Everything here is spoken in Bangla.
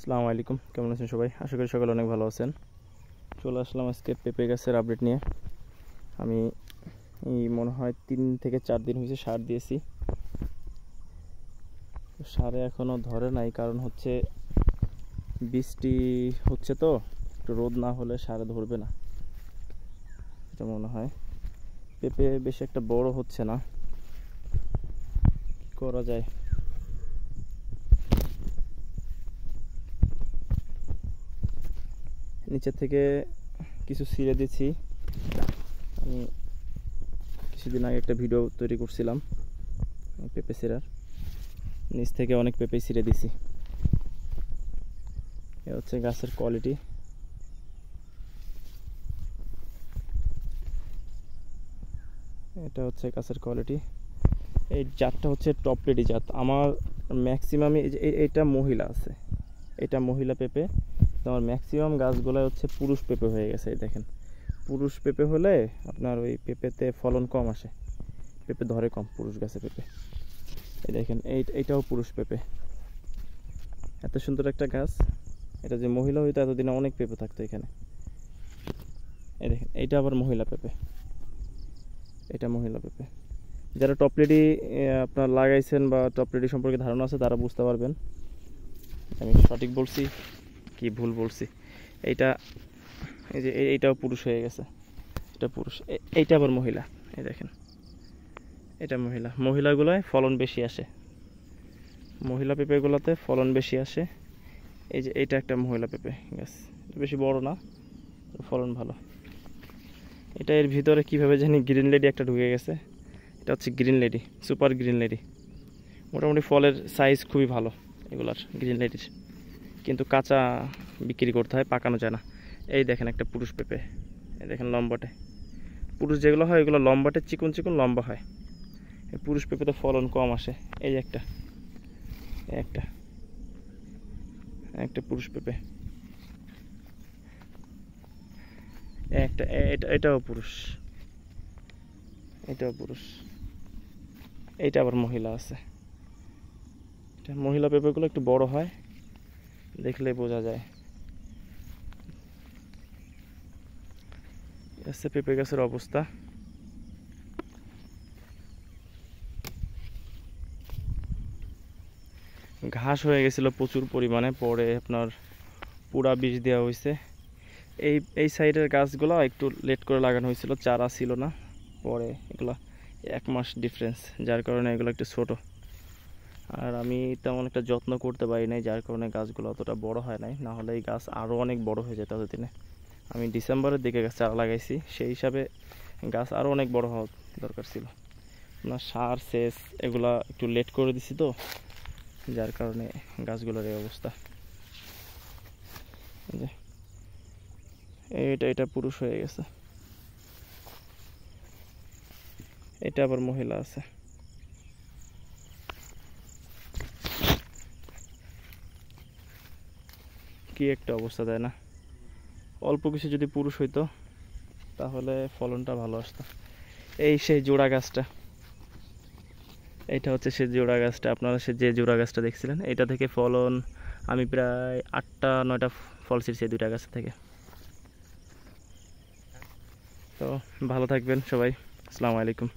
আসসালামু আলাইকুম, কেমন আছেন সবাই? আশা করি সকালে অনেক ভালো আছেন। চলে আসলাম আজকে পেঁপে গাছের আপডেট নিয়ে। আমি এই মনে হয় 3 থেকে 4 দিন হয়েছে সার দিয়েছি। সারে এখনও ধরে নাই, কারণ হচ্ছে বৃষ্টি হচ্ছে, তো একটু রোদ না হলে সারে ধরবে না এটা মনে হয়। পেঁপে বেশি একটা বড় হচ্ছে না, কি করা যায়? নিচে থেকে কিছু ছিঁড়ে দিচ্ছি। আমি কিছুদিন আগে একটা ভিডিও তৈরি করছিলাম পেঁপে ছিঁড়ার, নিচ থেকে অনেক পেঁপে ছিঁড়ে দিছি। এ হচ্ছে গাছের কোয়ালিটি। এটা হচ্ছে গাছের কোয়ালিটি। এই জাতটা হচ্ছে টপ রেডি জাত। আমার ম্যাক্সিমাম এটা মহিলা আছে, এটা মহিলা পেঁপে। আমার ম্যাক্সিমাম গাছগুলো হচ্ছে পুরুষ পেঁপে হয়ে গেছে। এই দেখেন, পুরুষ পেঁপে হলে আপনার ওই পেঁপেতে ফলন কম আসে, পেঁপে ধরে কম পুরুষ গাছে পেঁপে। এই দেখেন, এইটাও পুরুষ পেঁপে। এত সুন্দর একটা গাছ, এটা যে মহিলা হইতো এতদিনে অনেক পেঁপে থাকতো এখানে। এই দেখেন, এইটা আবার মহিলা পেঁপে, এটা মহিলা পেঁপে। যারা টপ রেডি আপনার লাগাইছেন বা টপ রেডি সম্পর্কে ধারণা আছে তারা বুঝতে পারবেন আমি সঠিক বলছি কি ভুল বলছি। এইটা এই যে এইটাও পুরুষ হয়ে গেছে, এটা পুরুষ। এইটা আবার মহিলা। এই দেখেন, এটা মহিলা। মহিলাগুলোয় ফলন বেশি আসে, মহিলা পেঁপেগুলোতে ফলন বেশি আসে। এই যে এইটা একটা মহিলা পেঁপে গাছ, বেশি বড় না, ফলন ভালো। এটা এর ভিতরে কীভাবে জানি গ্রিন লেডি একটা ঢুকে গেছে। এটা হচ্ছে green lady, super green lady. মোটামুটি ফলের সাইজ খুবই ভালো এগুলার গ্রিন লেডির, কিন্তু কাঁচা বিক্রি করতে হয়, পাকানো যায় না। এই দেখেন একটা পুরুষ পেঁপে, এই দেখেন লম্বাটে। পুরুষ যেগুলো হয় এগুলো লম্বাটে, চিকন চিকন লম্বা হয়। এই পুরুষ পেঁপেতে ফলন কম আসে। এই একটা একটা একটা পুরুষ পেঁপে, একটা এটাও পুরুষ, এটাও পুরুষ। এইটা আবার মহিলা আছে। এটা মহিলা পেঁপেগুলো একটু বড় হয়, দেখলে বোঝা যায়। এসে পেঁপে গাছের অবস্থা। ঘাস হয়ে গেছিল প্রচুর পরিমাণে, পরে আপনার পুরা বিষ দেওয়া হয়েছে। এই সাইডের গাছগুলো একটু লেট করে লাগানো হয়েছিল, চারা ছিল না। পরে এগুলো 1 মাস ডিফারেন্স, যার কারণে এগুলো একটু ছোট। আর আমি তেমন একটা যত্ন করতে পারি নাই, যার কারণে গাছগুলো অতটা বড় হয় নাই। না হলে এই গাছ আরও অনেক বড় হয়ে যেত এতদিনে। আমি ডিসেম্বরের দিকে গাছ চারা লাগাইছি, সেই হিসাবে গাছ আরও অনেক বড় হওয়া দরকার ছিল। আপনার সার সেচ এগুলা একটু লেট করে দিছি, তো যার কারণে গাছগুলোর এই অবস্থা। এটা পুরুষ হয়ে গেছে, এটা আবার মহিলা আছে। কি একটা অবস্থা, তাই না? অল্প কিছু যদি পুরুষ হইতো তাহলে ফলনটা ভালো আসতো। এই সেই জোড়া গাছটা, এইটা হচ্ছে সেই জোড়া গাছটা। আপনারা যে জোড়া গাছটা দেখছিলেন, এটা থেকে ফলন আমি প্রায় 8টা-9টা ফল ছিঁড়ছি 2টা গাছ থেকে। তো ভালো থাকবেন সবাই, আসসালামু আলাইকুম।